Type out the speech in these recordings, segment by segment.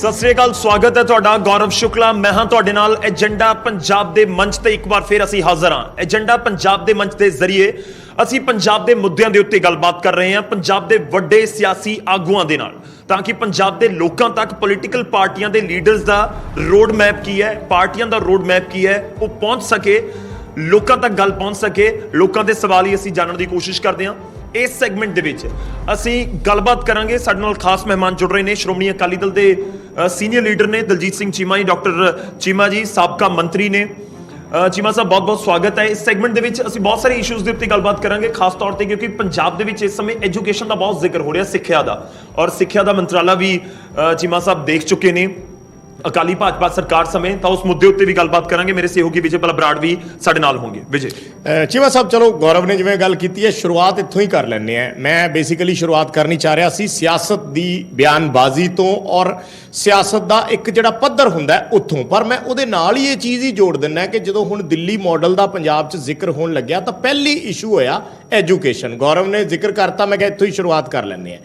सत श्री अकाल, स्वागत है तुहाडा गौरव शुक्ला। मैं हाँ तुहाडे नाल एजेंडा पंजाब दे मंच ते एक बार फिर असीं हाज़र हाँ। एजेंडा पंजाब दे मंच दे जरिए असीं पंजाब दे मुद्दिआं दे उत्ते गलबात कर रहे हैं, पंजाब दे वड्डे सियासी आगूआं दे नाल, ताकि पंजाब दे लोकां तक पोलीटिकल पार्टियां दे लीडर्स दा रोड मैप की है, पार्टियां दा रोड मैप की है, वो पहुंच सके, लोकां तक गल पहुंच सके। लोकां दे सवाल ही असीं जानने की कोशिश करते हैं। इस सैगमेंट दे विच असीं गलबात करांगे। साडे नाल खास मेहमान जुड़ रहे हैं, श्रोमणी अकाली दल दे सीनियर लीडर ने दलजीत सिंह चीमा जी, डॉक्टर चीमा जी साबका मंत्री ने। चीमा साहब बहुत बहुत स्वागत है। इस सैगमेंट दे विच असीं बहुत सारे इशूज़ दे उत्ते गलबात करांगे, खास तौर ते क्योंकि पंजाब दे विच इस समय एजुकेशन का बहुत जिक्र हो रहा, सिक्ख्या दा, और सिक्ख्या दा मंत्राला भी चीमा साहब देख चुके ने अकाली भाजपा सरकार समय, तो उस मुद्दे उत्ते भी गलबात करांगे। मेरे सहयोगी विजय भला बराड़ भी साडे नाल होंगे। विजय चीमा साहब, चलो गौरव ने जिवें गल कीती है, शुरुआत इत्थों ही कर लैंदे आ। मैं बेसिकली शुरुआत करनी चाह रहा सी सियासत दी बयानबाजी तो और सियासत दा एक जिहड़ा पद्धर हुंदा है उत्थों, पर मैं उहदे नाल ही ये चीज़ ही जोड़ दिंदा कि जदों हुण दिल्ली मॉडल दा पंजाब 'च जिक्र होण लग्या तो पहली इशू होया एजुकेशन। गौरव ने जिक्र करता, मैं कहा इत्थों ही शुरुआत कर लैंदे आ।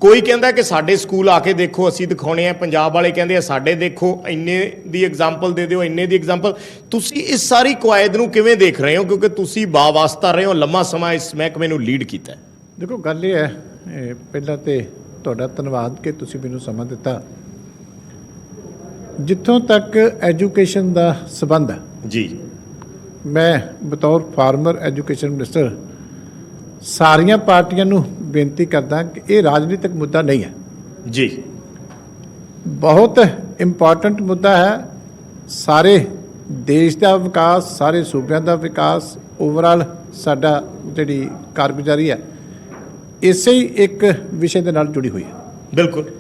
कोई कहता कि साडे स्कूल आके देखो, असीं दिखाने हैं, पंजाब वाले कहते हैं साडे देखो, इन्ने दी एग्जाम्पल दे दिओ, इन्ने दी एग्जाम्पल। तुसीं इस सारी कवायद नूं किवें देख रहे हो, क्योंकि तुसीं बावास्ता रहे हो, लंबा समा इस महकमे नूं लीड कीता है। देखो गल ये है, पहला तो तुहाडा धन्नवाद कि तुसीं मैनूं समा दिता। जिथों तक एजुकेशन का संबंध है जी, मैं बतौर फार्मर एजुकेशन मिनिस्टर सारियां पार्टियां नूं बेनती करदा कि ये राजनीतिक मुद्दा नहीं है जी, बहुत इंपॉर्टेंट मुद्दा है। सारे देश का विकास, सारे सूबਿਆਂ का विकास, ओवरऑल साडा जिहड़ी कारगुजारी है इसे ही एक विषय के नाल जुड़ी हुई है। बिल्कुल।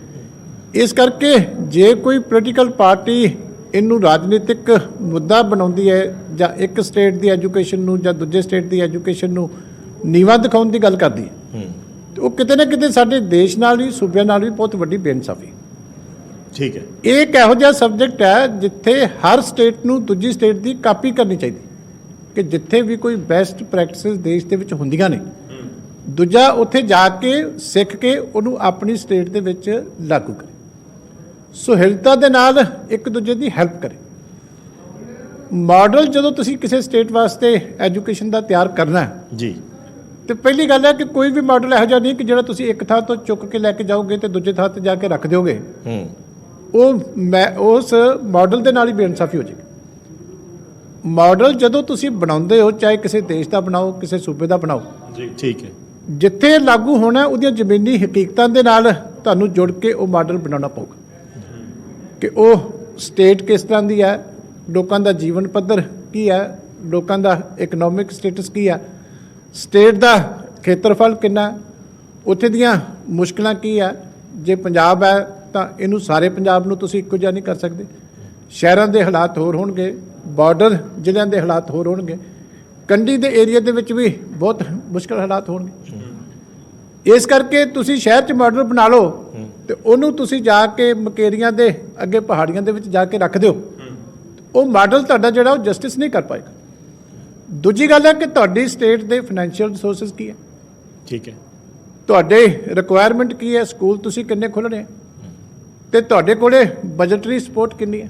इस करके जे कोई पोलीटिकल पार्टी इनू राजनीतिक मुद्दा बनाउंदी है जां एक स्टेट की एजुकेशन नूं जां दूजे स्टेट की एजुकेशन नूं नीवा दिखाउण की गल करदी है, तो वो किते ना किते साडे देश नाल भी सूबਿਆਂ नाल भी बहुत वड्डी बेइंसाफी। ठीक है, एक इहो जिहा सबजैक्ट है जिथे हर स्टेट नूं दूजी स्टेट की कापी करनी चाहिए, कि जिथे भी कोई बेस्ट प्रैक्टिस देश के विच हुंदियां ने, दूजा उत्थे जाके सिख के उन्होंने अपनी स्टेट के विच लागू करे, सुहिलता दे नाल एक दूजे की हैल्प करे। मॉडल जदों तुसीं किसी स्टेट वास्ते एजुकेशन का तैयार करना है जी, तो पहली गल है कि कोई भी मॉडल इहो जिहा नहीं कि जिहड़ा तुसीं एक थां तो चुक के लैके जाओगे तो दूजे थां ते जाके रख दोगे, वो मैं उस मॉडल के नाल ही बेइंसाफी हो जाएगी। मॉडल जदों तुसीं बनाउंदे हो, चाहे किसी देश का बनाओ, किसी सूबे का बनाओ जी, ठीक है, जिथे लागू होना उहदियां जमीनी हकीकतां दे नाल तुहानूं जुड़ के वो मॉडल बनाना पऊगा, कि वो स्टेट किस तरह की है, लोगों का जीवन पद्धर की है, लोगों का इकनॉमिक स्टेटस की है, स्टेट का खेत्रफल कितना है, उत्थे दियां मुश्किलां की है। जे पंजाब है तो इनू सारे पंजाब नूं तुसीं इक्को जिहा नहीं कर सकते, शहरों के हालात होर होणगे, बॉर्डर जिल੍ਹਿਆਂ के हालात होर होणगे, कंढी के एरिया के विच भी बहुत मुश्किल हालात होणगे। इस करके तुसीं शहर च मॉडल बना लो तो उन्होंने तुसीं जाके मकेरियां दे अगे पहाड़ियां दे विच जाके रख दिओ, वो मॉडल तुहाडा जिहड़ा वो जस्टिस नहीं कर पाएगा। दूजी गल है कि तुहाडी स्टेट के फाइनैंशियल रिसोर्सिस की है, ठीक है, तुहाडे रिक्वायरमेंट की है, स्कूल तुसीं किन्ने खोलने हैं, तो तुहाडे कोले बजटरी सपोर्ट किन्नी है।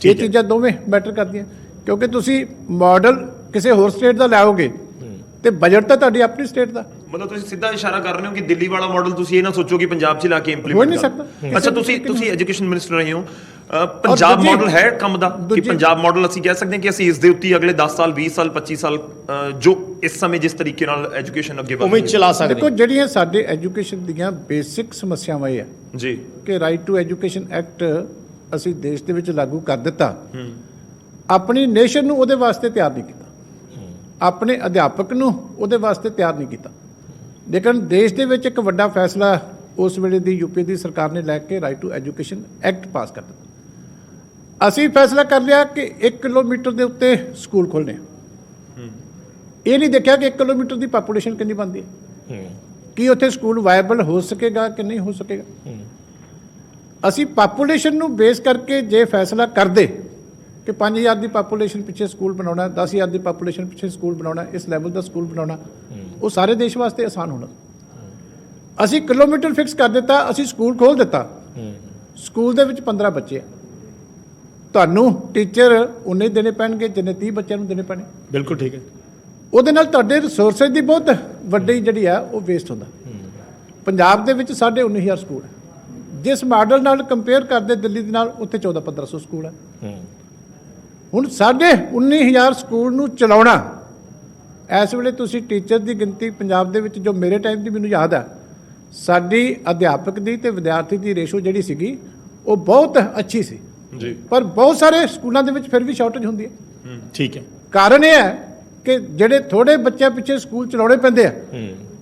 ये चीज़ां दोवें मैटर करदियां, क्योंकि तुसीं मॉडल किसी होर स्टेट का लाओगे तो बजट तो तुहाडी अपनी स्टेट का। मतलब तुसीं सीधा इशारा कर रहे हो कि दिल्ली वाला मॉडल तुसीं ये ना सोचो कि पंजाब 'ਚ ला के हो इंप्लीमेंट नहीं कर सकता। अच्छा, तुसीं एजुकेशन मिनिस्टर रहे हो, पंजाब मॉडल है कम दा कि पंजाब मॉडल ਅਸੀਂ कह सकते हैं कि ਅਸੀਂ ਇਸ ਦੇ ਉੱਤੇ अगले 10 साल 20 साल 25 साल जो इस समय जिस तरीके ਨਾਲ एजुकेशन ਅੱਗੇ उम्मीद चला सकते। देखो ਜਿਹੜੀਆਂ ਸਾਡੇ ਐਜੂਕੇਸ਼ਨ ਦੀਆਂ ਬੇਸਿਕ ਸਮੱਸਿਆਵਾਂ ਇਹ ਹੈ जी ਕਿ ਰਾਈਟ ਟੂ ਐਜੂਕੇਸ਼ਨ ਐਕਟ ਅਸੀਂ ਦੇਸ਼ ਦੇ ਵਿੱਚ ਲਾਗੂ ਕਰ ਦਿੱਤਾ, ਆਪਣੀ ਨੇਸ਼ਨ ਨੂੰ ਉਹਦੇ ਵਾਸਤੇ ਤਿਆਰ ਨਹੀਂ ਕੀਤਾ, ਆਪਣੇ ਅਧਿਆਪਕ ਨੂੰ ਉਹਦੇ ਵਾਸਤੇ ਤਿਆਰ ਨਹੀਂ ਕੀਤਾ। ਲੇਕਿਨ ਦੇਸ਼ ਦੇ ਵਿੱਚ ਇੱਕ ਵੱਡਾ ਫੈਸਲਾ ਉਸ ਵੇਲੇ ਦੀ ਯੂਪੀ ਦੀ ਸਰਕਾਰ ਨੇ ਲੈ ਕੇ right to education act pass ਕਰ ਦਿੱਤਾ। ਅਸੀਂ ਫੈਸਲਾ ਕਰ ਲਿਆ ਕਿ 1 ਕਿਲੋਮੀਟਰ ਦੇ ਉੱਤੇ ਸਕੂਲ ਖੋਲ੍ਹਣੇ ਆ। ਇਹ ਨਹੀਂ ਦੇਖਿਆ ਕਿ 1 ਕਿਲੋਮੀਟਰ ਦੀ ਪਾਪੂਲੇਸ਼ਨ ਕਿੰਨੀ ਬਣਦੀ ਹੈ, ਕੀ ਉੱਥੇ ਸਕੂਲ ਵਾਇਬਲ ਹੋ ਸਕੇਗਾ ਕਿ ਨਹੀਂ ਹੋ ਸਕੇਗਾ। ਅਸੀਂ ਪਾਪੂਲੇਸ਼ਨ ਨੂੰ ਬੇਸ ਕਰਕੇ ਜੇ ਫੈਸਲਾ ਕਰਦੇ कि 5000 की पापूलेशन पिछे स्कूल बनाना, 10,000 की पापूलेशन पिछे स्कूल बनाना, इस लैवल का स्कूल बनाना, वो सारे देश वास्ते आसान होना। असी किलोमीटर फिक्स कर दिता, असी स्कूल खोल दिता, ਸਕੂਲ ਦੇ ਵਿੱਚ 15 ਬੱਚੇ ਆ, ਤੁਹਾਨੂੰ ਟੀਚਰ ਉਨੇ ਦੇਣੇ ਪੈਣਗੇ ਜਿੰਨੇ 30 ਬੱਚਿਆਂ ਨੂੰ ਦੇਣੇ ਪੈਣੇ। ਬਿਲਕੁਲ ਠੀਕ ਹੈ। ਉਹਦੇ ਨਾਲ ਤੁਹਾਡੇ ਰਿਸੋਰਸਿਸ ਦੀ ਬਹੁਤ ਵੱਡੀ ਜਿਹੜੀ ਆ ਉਹ ਵੇਸਟ ਹੁੰਦਾ। ਪੰਜਾਬ ਦੇ ਵਿੱਚ 19,500 ਸਕੂਲ ਹੈ, ਜਿਸ ਮਾਡਲ ਨਾਲ ਕੰਪੇਅਰ ਕਰਦੇ ਦਿੱਲੀ ਦੇ ਨਾਲ ਉੱਥੇ 14-1500 ਸਕੂਲ ਹੈ। ਹੁਣ 19,500 ਸਕੂਲ ਨੂੰ ਚਲਾਉਣਾ, ਇਸ ਵੇਲੇ ਤੁਸੀਂ ਟੀਚਰ ਦੀ ਗਿਣਤੀ ਪੰਜਾਬ ਦੇ ਵਿੱਚ, ਜੋ ਮੇਰੇ ਟਾਈਮ ਦੀ ਮੈਨੂੰ ਯਾਦ ਹੈ, ਸਾਡੀ ਅਧਿਆਪਕ ਦੀ ਤੇ ਵਿਦਿਆਰਥੀ ਦੀ ਰੇਸ਼ੋ ਜਿਹੜੀ ਸੀਗੀ ਉਹ ਬਹੁਤ ਅੱਛੀ ਸੀ ਜੀ, ਪਰ ਬਹੁਤ ਸਾਰੇ ਸਕੂਲਾਂ ਦੇ ਵਿੱਚ ਫਿਰ ਵੀ ਸ਼ਾਰਟੇਜ ਹੁੰਦੀ ਹੈ। ਠੀਕ ਹੈ। ਕਾਰਨ ਇਹ ਹੈ ਕਿ ਜਿਹੜੇ ਥੋੜੇ ਬੱਚਿਆਂ ਪਿੱਛੇ ਸਕੂਲ ਚਲਾਉਣੇ ਪੈਂਦੇ ਆ,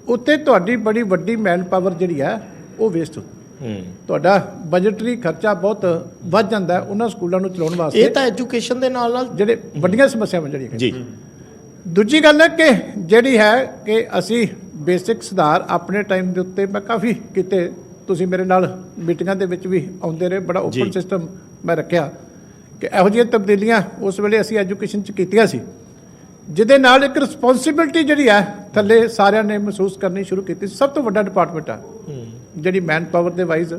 ਉੱਤੇ ਤੁਹਾਡੀ ਬੜੀ ਵੱਡੀ ਮੈਨ ਪਾਵਰ ਜਿਹੜੀ ਹੈ ਉਹ ਵੇਸਟ ਹੁੰਦੀ। ਤੁਹਾਡਾ ਬਜਟਰੀ ਖਰਚਾ ਬਹੁਤ ਵੱਧ ਜਾਂਦਾ ਹੈ ਉਹਨਾਂ ਸਕੂਲਾਂ ਨੂੰ ਚਲਾਉਣ ਵਾਸਤੇ। ਇਹ ਤਾਂ ਐਜੂਕੇਸ਼ਨ ਦੇ ਨਾਲ ਜਿਹੜੇ ਵੱਡੀਆਂ ਸਮੱਸਿਆਵਾਂ ਜਿਹੜੀਆਂ ਜੀ। ਦੂਜੀ ਗੱਲ ਹੈ ਕਿ ਜਿਹੜੀ ਹੈ ਕਿ ਅਸੀਂ ਬੇਸਿਕ ਸੁਧਾਰ ਆਪਣੇ ਟਾਈਮ ਦੇ ਉੱਤੇ ਮੈਂ ਕਾਫੀ ਕੀਤੇ, ਤੁਸੀਂ ਮੇਰੇ ਨਾਲ ਮੀਟਿੰਗਾਂ ਦੇ ਵਿੱਚ ਵੀ ਆਉਂਦੇ ਰਹੇ, ਬੜਾ ਓਪਨ ਸਿਸਟਮ ਮੈਂ ਰੱਖਿਆ ਕਿ ਇਹੋ ਜਿਹੀਆਂ ਤਬਦੀਲੀਆਂ ਉਸ ਵੇਲੇ ਅਸੀਂ ਐਜੂਕੇਸ਼ਨ 'ਚ ਕੀਤੀਆਂ ਸੀ, ਜਿਹਦੇ ਨਾਲ ਇੱਕ ਰਿਸਪੌਂਸਿਬਿਲਟੀ ਜਿਹੜੀ ਹੈ ਥੱਲੇ ਸਾਰਿਆਂ ਨੇ ਮਹਿਸੂਸ ਕਰਨੀ ਸ਼ੁਰੂ ਕੀਤੀ। ਸਭ ਤੋਂ ਵੱਡਾ ਡਿਪਾਰਟਮੈਂਟ ਆ ਜਿਹੜੀ ਮੈਨ ਪਾਵਰ ਦੇ ਵਾਈਜ਼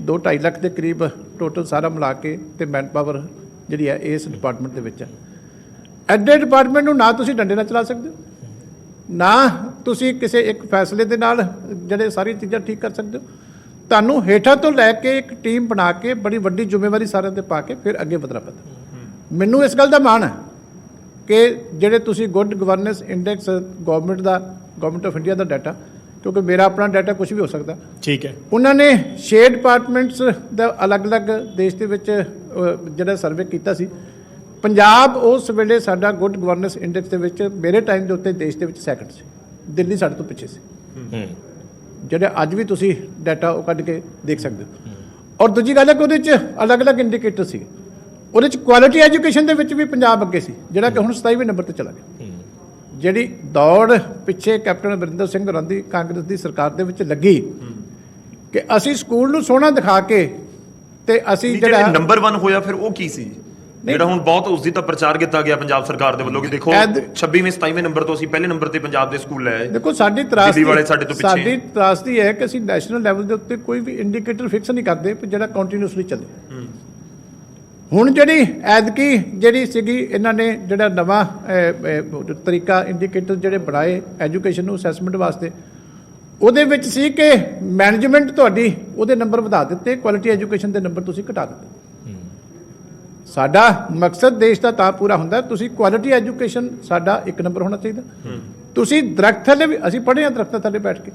2-2.5 ਲੱਖ ਦੇ ਕਰੀਬ ਟੋਟਲ ਸਾਰਾ ਮਿਲਾ ਕੇ ਤੇ ਮੈਨ ਪਾਵਰ ਜਿਹੜੀ ਹੈ ਇਸ ਡਿਪਾਰਟਮੈਂਟ ਦੇ ਵਿੱਚ ਹੈ। ਐਡੇ ਡਿਪਾਰਟਮੈਂਟ ਨੂੰ ਨਾ ਤੁਸੀਂ ਡੰਡੇ ਨਾਲ ਚਲਾ ਸਕਦੇ ਹੋ, ਨਾ ਤੁਸੀਂ ਕਿਸੇ ਇੱਕ ਫੈਸਲੇ ਦੇ ਨਾਲ ਜਿਹੜੇ ਸਾਰੀ ਚੀਜ਼ਾਂ ਠੀਕ ਕਰ ਸਕਦੇ ਹੋ। ਤੁਹਾਨੂੰ ਹੇਠਾਂ ਤੋਂ ਲੈ ਕੇ ਇੱਕ ਟੀਮ ਬਣਾ ਕੇ ਬੜੀ ਵੱਡੀ ਜ਼ਿੰਮੇਵਾਰੀ ਸਾਰਿਆਂ ਤੇ ਪਾ ਕੇ ਫਿਰ ਅੱਗੇ ਵਧਣਾ ਪੈਂਦਾ। ਮੈਨੂੰ ਇਸ ਗੱਲ ਦਾ ਮਾਣ ਹੈ ਕਿ ਜਿਹੜੇ ਤੁਸੀਂ good governance index government of India the data, ਕਿਉਂਕਿ ਮੇਰਾ ਆਪਣਾ ਡਾਟਾ ਕੁਝ ਵੀ ਹੋ ਸਕਦਾ, ਠੀਕ ਹੈ, ਉਹਨਾਂ ਨੇ 6 ਡਿਪਾਰਟਮੈਂਟਸ ਦਾ ਅਲੱਗ-ਅਲੱਗ ਦੇਸ਼ ਦੇ ਵਿੱਚ ਜਿਹੜਾ ਸਰਵੇ ਕੀਤਾ ਸੀ। ਪੰਜਾਬ ਉਸ ਵੇਲੇ ਸਾਡਾ ਗੁੱਡ ਗਵਰਨੈਂਸ ਇੰਡੈਕਸ ਦੇ ਵਿੱਚ ਮੇਰੇ ਟਾਈਮ ਦੇ ਉੱਤੇ ਦੇਸ਼ ਦੇ ਵਿੱਚ ਸੈਕਿੰਡ ਸੀ, ਦਿੱਲੀ ਸਾਡੇ ਤੋਂ ਪਿੱਛੇ ਸੀ। ਜਿਹੜੇ ਅੱਜ ਵੀ ਤੁਸੀਂ ਡਾਟਾ ਉਹ ਕੱਢ ਕੇ ਦੇਖ ਸਕਦੇ ਹੋ। ਔਰ ਦੂਜੀ ਗੱਲ ਹੈ ਕਿ ਉਹਦੇ 'ਚ ਅਲੱਗ-ਅਲੱਗ ਇੰਡੀਕੇਟਰ ਸੀ। ਉਹਦੇ 'ਚ ਕੁਆਲਿਟੀ ਐਜੂਕੇਸ਼ਨ ਦੇ ਵਿੱਚ ਵੀ ਪੰਜਾਬ ਅੱਗੇ ਸੀ, ਜਿਹੜਾ ਕਿ ਹੁਣ 27ਵੇਂ ਨੰਬਰ ਤੇ ਚਲਾ ਗਿਆ। ਜਿਹੜੀ ਦੌੜ ਪਿੱਛੇ ਕੈਪਟਨ ਅਮਰਿੰਦਰ ਸਿੰਘ ਹੋਰਾਂ ਦੀ ਕਾਂਗਰਸ ਦੀ ਸਰਕਾਰ ਦੇ ਵਿੱਚ ਲੱਗੀ ਕਿ ਅਸੀਂ ਸਕੂਲ ਨੂੰ ਸੋਹਣਾ ਦਿਖਾ ਕੇ ਤੇ ਅਸੀਂ ਜਿਹੜਾ ਨੰਬਰ 1 ਹੋਇਆ ਫਿਰ ਉਹ ਕੀ ਸੀ, ਜਿਹੜਾ ਹੁਣ ਬਹੁਤ ਉਸ ਦੀ ਤਾਂ ਪ੍ਰਚਾਰ ਕੀਤਾ ਗਿਆ ਪੰਜਾਬ ਸਰਕਾਰ ਦੇ ਵੱਲੋਂ ਕਿ ਦੇਖੋ 26ਵੇਂ 27ਵੇਂ ਨੰਬਰ ਤੋਂ ਅਸੀਂ ਪਹਿਲੇ ਨੰਬਰ ਤੇ ਪੰਜਾਬ ਦੇ ਸਕੂਲ ਲੈ ਆਏ। ਦੇਖੋ ਸਾਡੀ ਤਰਾਸਦੀ ਹੈ ਕਿ ਅਸੀਂ ਨੈਸ਼ਨਲ ਲੈਵਲ ਦੇ ਉੱਤੇ ਕੋਈ ਵੀ ਇੰਡੀਕੇਟਰ ਫਿਕਸ ਨਹੀਂ ਕਰਦੇ ਜਿਹੜਾ ਕੰਟੀਨਿਊਸਲੀ ਚੱਲੇ। ਹੁਣ ਜਿਹੜੀ ਐਤਕੀ ਜਿਹੜੀ ਸੀਗੀ ਇਹਨਾਂ ਨੇ ਜਿਹੜਾ ਨਵਾਂ ਤਰੀਕਾ ਇੰਡੀਕੇਟਰ ਜਿਹੜੇ ਬਣਾਏ ਐਜੂਕੇਸ਼ਨ ਨੂੰ ਅਸੈਸਮੈਂਟ ਵਾਸਤੇ, ਉਹਦੇ ਵਿੱਚ ਸੀ ਕਿ ਮੈਨੇਜਮੈਂਟ ਤੁਹਾਡੀ ਉਹਦੇ ਨੰਬਰ ਵਧਾ ਦਿੱਤੇ, ਕੁਆਲਿਟੀ ਐਜੂਕੇਸ਼ਨ ਦੇ ਨੰਬਰ ਤੁਸੀਂ ਘਟਾ ਦਿੱਤੇ। ਸਾਡਾ ਮਕਸਦ ਦੇਸ਼ ਦਾ ਤਾਂ ਪੂਰਾ ਹੁੰਦਾ, ਤੁਸੀਂ ਕੁਆਲਿਟੀ ਐਜੂਕੇਸ਼ਨ ਸਾਡਾ 1 ਨੰਬਰ ਹੋਣਾ ਚਾਹੀਦਾ। ਤੁਸੀਂ ਦਰਖਤ ਥੱਲੇ ਵੀ, ਅਸੀਂ ਪੜ੍ਹੇ ਹਾਂ ਦਰਖਤਾਂ ਥੱਲੇ ਬੈਠ ਕੇ,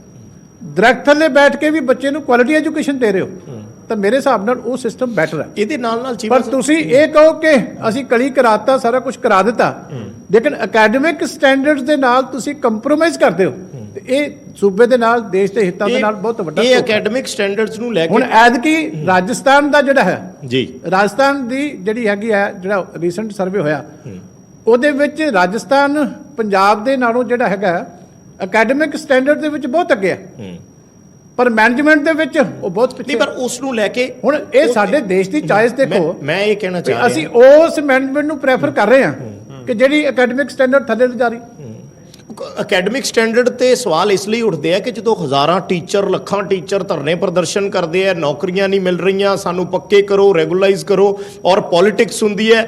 ਦਰਖਤ ਥੱਲੇ ਬੈਠ ਕੇ ਵੀ ਬੱਚੇ ਨੂੰ ਕੁਆਲਿਟੀ ਐਜੂਕੇਸ਼ਨ ਦੇ ਰਹੇ ਹੋ, ਤਾਂ ਮੇਰੇ ਹਿਸਾਬ ਨਾਲ ਉਹ ਸਿਸਟਮ ਬੈਟਰ ਹੈ। ਇਹਦੇ ਨਾਲ ਪਰ ਤੁਸੀਂ ਇਹ ਕਹੋ ਕਿ ਅਸੀਂ ਕਲੀ ਕਰਾਤਾ, ਸਾਰਾ ਕੁਝ ਕਰਾ ਦਿੱਤਾ, ਲੇਕਿਨ ਅਕੈਡਮਿਕ ਸਟੈਂਡਰਡਸ ਦੇ ਨਾਲ ਤੁਸੀਂ ਕੰਪਰੋਮਾਈਜ਼ ਕਰਦੇ ਹੋ, ਤੇ ਇਹ ਸੂਬੇ ਦੇ ਨਾਲ ਦੇਸ਼ ਦੇ ਹਿੱਤਾਂ ਦੇ ਨਾਲ ਬਹੁਤ ਵੱਡਾ ਇਹ ਅਕੈਡਮਿਕ ਸਟੈਂਡਰਡਸ ਨੂੰ ਲੈ ਕੇ ਹੁਣ ਐਤਕੀ ਰਾਜਸਥਾਨ ਦਾ ਜਿਹੜਾ ਹੈ ਜੀ, ਰਾਜਸਥਾਨ ਦੀ ਜਿਹੜੀ ਹੈਗੀ ਹੈ ਜਿਹੜਾ ਰੀਸੈਂਟ ਸਰਵੇ ਹੋਇਆ, ਉਹਦੇ ਵਿੱਚ ਰਾਜਸਥਾਨ ਪੰਜਾਬ ਦੇ ਨਾਲੋਂ ਜਿਹੜਾ ਹੈਗਾ ਅਕੈਡਮਿਕ ਸਟੈਂਡਰਡ ਦੇ ਵਿੱਚ ਬਹੁਤ ਅੱਗੇ ਹੈ, ਪਰ ਮੈਨੇਜਮੈਂਟ ਦੇ ਵਿੱਚ ਉਹ ਬਹੁਤ ਪਿੱਛੇ। ਨਹੀਂ, ਪਰ ਉਸ ਨੂੰ ਲੈ ਕੇ ਹੁਣ ਇਹ ਸਾਡੇ ਦੇਸ਼ ਦੀ ਚਾਇਸ ਦੇਖੋ, ਮੈਂ ਇਹ ਕਹਿਣਾ ਚਾਹ ਰਿਹਾ ਅਸੀਂ ਉਸ ਮੈਨੇਜਮੈਂਟ ਨੂੰ ਪ੍ਰੈਫਰ ਕਰ ਰਹੇ ਹਾਂ ਕਿ ਜਿਹੜੀ ਅਕੈਡਮਿਕ ਸਟੈਂਡਰਡ ਥੱਲੇ ਜਾ ਰਹੀ। ਅਕੈਡਮਿਕ ਸਟੈਂਡਰਡ ਤੇ ਸਵਾਲ ਇਸ ਲਈ ਉੱਠਦੇ ਆ ਕਿ ਜਦੋਂ ਹਜ਼ਾਰਾਂ ਟੀਚਰ, ਲੱਖਾਂ ਟੀਚਰ ਧਰਨੇ ਪ੍ਰਦਰਸ਼ਨ ਕਰਦੇ ਆ, ਨੌਕਰੀਆਂ ਨਹੀਂ ਮਿਲ ਰਹੀਆਂ, ਸਾਨੂੰ ਪੱਕੇ ਕਰੋ, ਰੈਗੂਲਰਾਈਜ਼ ਕਰੋ, ਔਰ ਪੋਲਿਟਿਕਸ ਹੁੰਦੀ ਹੈ,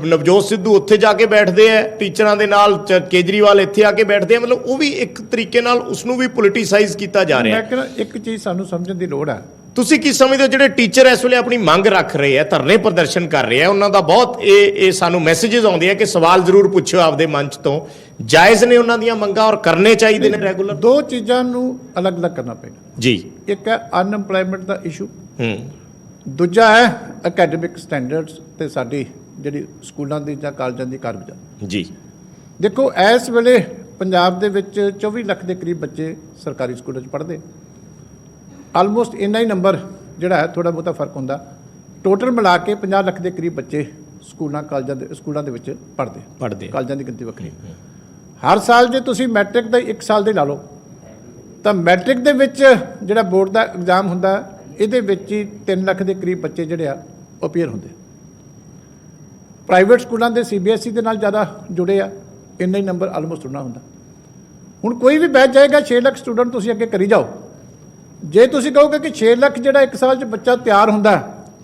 ਨਵਜੋਤ ਸਿੱਧੂ ਉੱਥੇ ਜਾ ਕੇ ਬੈਠਦੇ ਆ ਟੀਚਰਾਂ ਦੇ ਨਾਲ, ਕੇਜਰੀਵਾਲ ਇੱਥੇ ਆ ਕੇ ਬੈਠਦੇ ਆ, ਮਤਲਬ ਉਹ ਵੀ ਇੱਕ ਤਰੀਕੇ ਨਾਲ ਉਸ ਨੂੰ ਵੀ ਪੋਲਿਟਿਸਾਈਜ਼ ਕੀਤਾ ਜਾ ਰਿਹਾ। ਮੈਂ ਕਹਿੰਦਾ ਇੱਕ ਚੀਜ਼ ਸਾਨੂੰ ਸਮਝਣ ਦੀ ਲੋੜ ਹੈ। ਤੁਸੀਂ ਕੀ ਸਮਝਦੇ ਹੋ ਜਿਹੜੇ ਟੀਚਰ ਇਸ ਵੇਲੇ ਆਪਣੀ ਮੰਗ ਰੱਖ ਰਹੇ ਆ, ਧਰਨੇ ਪ੍ਰਦਰਸ਼ਨ ਕਰ ਰਹੇ ਆ, ਉਹਨਾਂ ਦਾ ਬਹੁਤ ਇਹ ਸਾਨੂੰ ਮੈਸੇजेस ਆਉਂਦੇ ਆ ਕਿ ਸਵਾਲ ਜ਼ਰੂਰ ਪੁੱਛੋ ਆਪਦੇ ਮੰਚ ਤੋਂ, ਜਾਇਜ਼ ਨੇ ਉਹਨਾਂ ਦੀਆਂ ਮੰਗਾਂ ਔਰ ਕਰਨੇ ਚਾਹੀਦੇ ਨੇ ਰੈਗੂਲਰ? ਦੋ ਚੀਜ਼ਾਂ ਨੂੰ ਅਲੱਗ-ਅਲੱਗ ਕਰਨਾ ਪਏਗਾ ਜੀ। ਇੱਕ ਹੈ ਅਨਐਮਪਲੋਇਮੈਂਟ ਦਾ ਇਸ਼ੂ, ਦੂਜਾ ਹੈ ਅਕੈਡਮਿਕ ਸਟੈਂਡਰਡਸ ਤੇ ਸਾਡੀ ਜਿਹੜੀ ਸਕੂਲਾਂ ਦੀ ਜਾਂ ਕਾਲਜਾਂ ਦੀ ਕਾਰਗੁਜ਼ਾਰੀ ਜੀ। ਦੇਖੋ ਇਸ ਵੇਲੇ ਪੰਜਾਬ ਦੇ ਵਿੱਚ 24 ਲੱਖ ਦੇ ਕਰੀਬ ਬੱਚੇ ਸਰਕਾਰੀ ਸਕੂਲਾਂ 'ਚ ਪੜ੍ਹਦੇ, ਆਲਮੋਸਟ ਇੰਨਾ ਹੀ ਨੰਬਰ ਜਿਹੜਾ ਹੈ, ਥੋੜਾ ਬਹੁਤਾ ਫਰਕ ਹੁੰਦਾ, ਟੋਟਲ ਮਿਲਾ ਕੇ 50 ਲੱਖ ਦੇ ਕਰੀਬ ਬੱਚੇ ਸਕੂਲਾਂ ਦੇ ਵਿੱਚ ਪੜ੍ਹਦੇ। ਕਾਲਜਾਂ ਦੀ ਗਿਣਤੀ ਵੱਖਰੀ। ਹਰ ਸਾਲ ਜੇ ਤੁਸੀਂ ਮੈਟ੍ਰਿਕ ਦਾ 1 ਸਾਲ ਦੇ ਲਾ ਲਓ ਤਾਂ ਮੈਟ੍ਰਿਕ ਦੇ ਵਿੱਚ ਜਿਹੜਾ ਬੋਰਡ ਦਾ ਐਗਜ਼ਾਮ ਹੁੰਦਾ, ਇਹਦੇ ਵਿੱਚ ਹੀ 3 ਲੱਖ ਦੇ ਕਰੀਬ ਬੱਚੇ ਜਿਹੜੇ ਆ ਉਹ ਅਪੀਅਰ ਹੁੰਦੇ। ਪ੍ਰਾਈਵੇਟ ਸਕੂਲਾਂ ਦੇ CBSE ਦੇ ਨਾਲ ਜ਼ਿਆਦਾ ਜੁੜੇ ਆ, ਇੰਨਾ ਹੀ ਨੰਬਰ ਆਲਮੋਸਟ ਉਨਾ ਹੁੰਦਾ। ਹੁਣ ਕੋਈ ਵੀ ਬੈਚ ਜਾਏਗਾ 6 ਲੱਖ ਸਟੂਡੈਂਟ ਤੁਸੀਂ ਅੱਗੇ ਕਰੀ ਜਾਓ, ਜੇ ਤੁਸੀਂ ਕਹੋਗੇ ਕਿ 6 ਲੱਖ ਜਿਹੜਾ 1 ਸਾਲ 'ਚ ਬੱਚਾ ਤਿਆਰ ਹੁੰਦਾ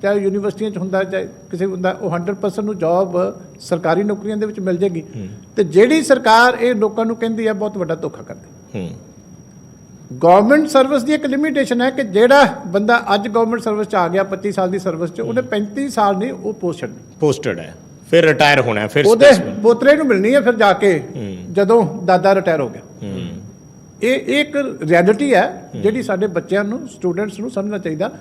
ਚਾਹੇ ਯੂਨੀਵਰਸਿਟੀਆਂ 'ਚ ਹੁੰਦਾ ਚਾਹੇ ਕਿਸੇ ਹੁੰਦਾ, ਉਹ 100% ਨੂੰ ਜੌਬ ਸਰਕਾਰੀ ਨੌਕਰੀਆਂ ਦੇ ਵਿੱਚ ਮਿਲ ਜਾਏਗੀ। ਤੇ ਜਿਹੜੀ ਸਰਕਾਰ ਇਹ ਲੋਕਾਂ ਨੂੰ ਕਹਿੰਦੀ ਹੈ ਬਹੁਤ ਵੱਡਾ ਧੋਖਾ ਕਰਦੀ। ਗਵਰਨਮੈਂਟ ਸਰਵਿਸ ਦੀ ਇੱਕ ਲਿਮਿਟੇਸ਼ਨ ਹੈ ਕਿ ਜਿਹੜਾ ਬੰਦਾ ਅੱਜ ਗਵਰਨਮੈਂਟ ਸਰਵਿਸ 'ਚ ਆ ਗਿਆ 25 ਸਾਲ ਦੀ ਸਰਵਿਸ 'ਚ, ਉਹਨੇ 35 ਸਾਲ ਨਹੀਂ ਉਹ ਪੋਸਟ ਛੱਡਣੀ, ਪੋਸਟਡ ਹੈ, ਫਿਰ ਰਿਟਾਇਰ ਹੋਣਾ, ਫਿਰ ਉਹਦੇ ਪੋਤਰੇ ਨੂੰ ਮਿਲਣੀ ਹੈ ਫਿਰ ਜਾ ਕੇ ਜਦੋਂ ਦਾਦਾ ਰਿਟਾਇਰ ਹੋ ਗਿਆ। ਇਹ ਇੱਕ ਰਿਐਲਿਟੀ ਹੈ ਜਿਹੜੀ ਸਾਡੇ ਬੱਚਿਆਂ ਨੂੰ, ਸਟੂਡੈਂਟਸ ਨੂੰ ਸਮਝਣਾ ਚਾਹੀਦਾ।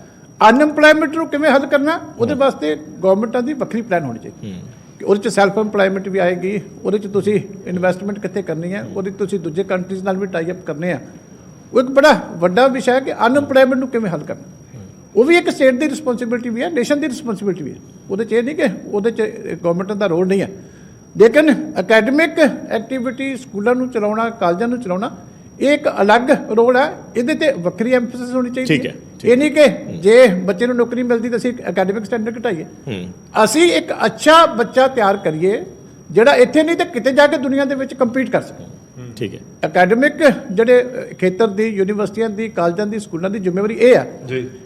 ਅਨਐਮਪਲੋਇਮੈਂਟ ਨੂੰ ਕਿਵੇਂ ਹੱਲ ਕਰਨਾ, ਉਹਦੇ ਵਾਸਤੇ ਗਵਰਨਮੈਂਟਾਂ ਦੀ ਵੱਖਰੀ ਪਲਾਨ ਹੋਣੀ ਚਾਹੀਦੀ। ਕਿ ਉਹਦੇ 'ਚ ਸੈਲਫ ਇੰਪਲੋਇਮੈਂਟ ਵੀ ਆਏਗੀ, ਉਹਦੇ 'ਚ ਤੁਸੀਂ ਇਨਵੈਸਟਮੈਂਟ ਕਿੱਥੇ ਕਰਨੀ ਹੈ, ਉਹਦੇ 'ਚ ਤੁਸੀਂ ਦੂਜੇ ਕੰਟਰੀਜ਼ ਨਾਲ ਵੀ ਟਾਈ ਅਪ ਕਰਨੇ ਆ। ਉਹ ਇੱਕ ਬੜਾ ਵੱਡਾ ਵਿਸ਼ਾ ਹੈ ਕਿ ਅਨਐਮਪਲੋਇਮੈਂਟ ਨੂੰ ਕਿਵੇਂ ਹੱਲ ਕਰਨਾ। ਉਹ ਵੀ ਇੱਕ ਸਟੇਟ ਦੀ ਰਿਸਪੌਂਸਿਬਿਲਟੀ ਵੀ ਹੈ, ਨੇਸ਼ਨ ਦੀ ਰਿਸਪੌਂਸਿਬਿਲਟੀ ਵੀ ਹੈ। ਉਹਦੇ 'ਚ ਇਹ ਨਹੀਂ ਕਿ ਉਹਦੇ 'ਚ ਗਵਰਨਮੈਂਟ ਦਾ ਰੋਲ ਨਹੀਂ ਹੈ। ਲੇਕਿਨ ਅਕੈਡਮਿਕ ਐਕਟੀਵਿਟੀ ਸਕੂਲਾਂ ਨੂੰ ਚਲਾਉਣਾ, ਕਾਲਜਾਂ ਨੂੰ ਚਲਾਉਣਾ, ਇਹ ਇੱਕ ਅਲੱਗ ਰੋਲ ਹੈ। ਇਹਦੇ ਤੇ ਵੱਖਰੀ ਐਮਫੈਸਿਸ ਹੋਣੀ ਚਾਹੀਦੀ ਹੈ। ਇਹ ਨਹੀਂ ਕਿ ਜੇ ਬੱਚੇ ਨੂੰ ਨੌਕਰੀ ਮਿਲਦੀ ਤਾਂ ਅਸੀਂ ਅਕੈਡਮਿਕ ਸਟੈਂਡਰਡ ਘਟਾਈਏ। ਅਸੀਂ ਇੱਕ ਅੱਛਾ ਬੱਚਾ ਤਿਆਰ ਕਰੀਏ ਜਿਹੜਾ ਇੱਥੇ ਨਹੀਂ ਤਾਂ ਕਿਤੇ ਜਾ ਕੇ ਦੁਨੀਆ ਦੇ ਵਿੱਚ ਕੰਪੀਟ ਕਰ ਸਕੇ। ਠੀਕ ਹੈ। ਅਕੈਡਮਿਕ ਜਿਹੜੇ ਖੇਤਰ ਦੀ, ਯੂਨੀਵਰਸਿਟੀਆਂ ਦੀ, ਕਾਲਜਾਂ ਦੀ, ਸਕੂਲਾਂ ਦੀ ਜ਼ਿੰਮੇਵਾਰੀ ਇਹ ਆ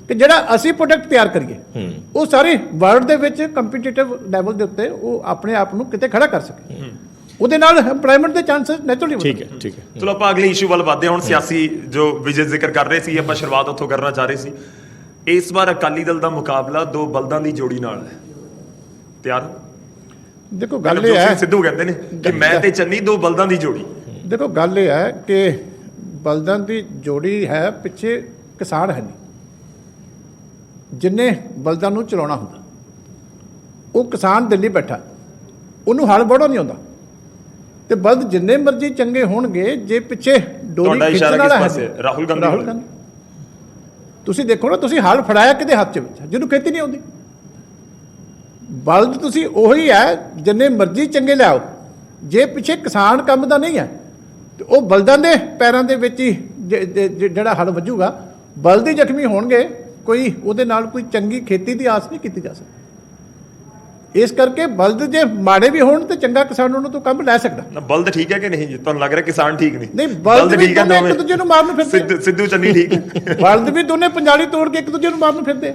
ਕਿ ਜਿਹੜਾ ਅਸੀਂ ਪ੍ਰੋਡਕਟ ਤਿਆਰ ਕਰੀਏ ਉਹ ਸਾਰੇ ਵਰਲਡ ਦੇ ਵਿੱਚ ਕੰਪੀਟੀਟਿਵ ਲੈਵਲ ਦੇ ਉੱਤੇ ਉਹ ਆਪਣੇ ਆਪ ਨੂੰ ਕਿਤੇ ਖੜਾ ਕਰ ਸਕੇ। ਉਹਦੇ ਨਾਲ ਐਮਪਲੋਇਮੈਂਟ ਦੇ ਚਾਂਸਸ ਨੈਚੁਰਲੀ ਠੀਕ ਹੈ, ਠੀਕ ਹੈ। ਚਲੋ ਆਪਾਂ ਅਗਲੇ ਇਸ਼ੂ ਵੱਲ ਵਧਦੇ ਹਾਂ। ਹੁਣ ਸਿਆਸੀ ਜੋ ਵਿਜੇ ਜ਼ਿਕਰ ਕਰ ਰਹੇ ਸੀ, ਆਪਾਂ ਸ਼ੁਰੂਆਤ ਉੱਥੋਂ ਕਰਨਾ ਚਾਹ ਰਹੇ ਸੀ। ਇਸ ਵਾਰ ਅਕਾਲੀ ਦਲ ਦਾ ਮੁਕਾਬਲਾ ਦੋ ਬਲਦਾਂ ਦੀ ਜੋੜੀ ਨਾਲ ਹੈ। ਤਿਆਰ? ਦੇਖੋ ਗੱਲ ਇਹ ਹੈ, ਸਿੱਧੂ ਕਹਿੰਦੇ ਨੇ ਕਿ ਮੈਂ ਤੇ ਚੰਨੀ ਦੋ ਬਲਦਾਂ ਦੀ ਜੋੜੀ। ਦੇਖੋ ਗੱਲ ਇਹ ਹੈ ਕਿ ਬਲਦਾਂ ਦੀ ਜੋੜੀ ਹੈ, ਪਿੱਛੇ ਕਿਸਾਨ ਹੈ ਨਹੀਂ ਜਿੰਨੇ ਬਲਦਾਂ ਨੂੰ ਚਲਾਉਣਾ ਹੁੰਦਾ। ਉਹ ਕਿਸਾਨ ਦਿੱਲੀ ਬੈਠਾ, ਉਹਨੂੰ ਹਲ ਬੜਾ ਨਹੀਂ ਆਉਂਦਾ। ਤੇ ਬਲਦ ਜਿੰਨੇ ਮਰਜ਼ੀ ਚੰਗੇ ਹੋਣਗੇ, ਜੇ ਪਿੱਛੇ ਡੋਰੀ ਖਿੱਚਣ ਵਾਲਾ ਹੈ ਰਾਹੁਲ ਗਾਂਧੀ। ਤੁਸੀਂ ਦੇਖੋ ਨਾ, ਤੁਸੀਂ ਹਲ ਫੜਾਇਆ ਕਿਹਦੇ ਹੱਥ 'ਚ ਵਿੱਚ, ਜਿਹਨੂੰ ਖੇਤੀ ਨਹੀਂ ਆਉਂਦੀ। ਬਲਦ ਤੁਸੀਂ ਉਹੀ ਹੈ ਜਿੰਨੇ ਮਰਜ਼ੀ ਚੰਗੇ ਲਿਆਓ, ਜੇ ਪਿੱਛੇ ਕਿਸਾਨ ਕੰਮ ਦਾ ਨਹੀਂ ਹੈ ਤੇ ਉਹ ਬਲਦਾਂ ਦੇ ਪੈਰਾਂ ਦੇ ਵਿੱਚ ਹੀ ਜਿਹੜਾ ਹਲ ਵੱਜੂਗਾ। ਬਲਦ ਹੀ ਜ਼ਖਮੀ ਹੋਣਗੇ, ਕੋਈ ਉਹਦੇ ਨਾਲ ਕੋਈ ਚੰਗੀ ਖੇਤੀ ਦੀ ਆਸ ਨਹੀਂ ਕੀਤੀ ਜਾ ਸਕਦੀ। ਇਸ ਕਰਕੇ ਬਲਦ ਜੇ ਮਾੜੇ ਵੀ ਹੋਣ ਤੇ ਚੰਗਾ ਕਿਸਾਨ ਉਹਨਾਂ ਤੋਂ ਕੰਮ ਲੈ ਸਕਦਾ। ਨਾ ਬਲਦ ਠੀਕ ਹੈ ਕਿ ਨਹੀਂ ਜੀ? ਤੁਹਾਨੂੰ ਲੱਗ ਰਿਹਾ ਕਿਸਾਨ ਠੀਕ ਨਹੀਂ? ਨਹੀਂ, ਬਲਦ ਵੀ ਦੋਨੇ ਇੱਕ ਦੂਜੇ ਨੂੰ ਮਾਰਨ ਫਿਰਦੇ। ਸਿੱਧੂ ਚੰਨੀ ਠੀਕ ਹੈ। ਬਲਦ ਵੀ ਦੋਨੇ ਪੰਜਾਲੀ ਤੋੜ ਕੇ ਇੱਕ ਦੂਜੇ ਨੂੰ ਮਾਰਨ ਫਿਰਦੇ।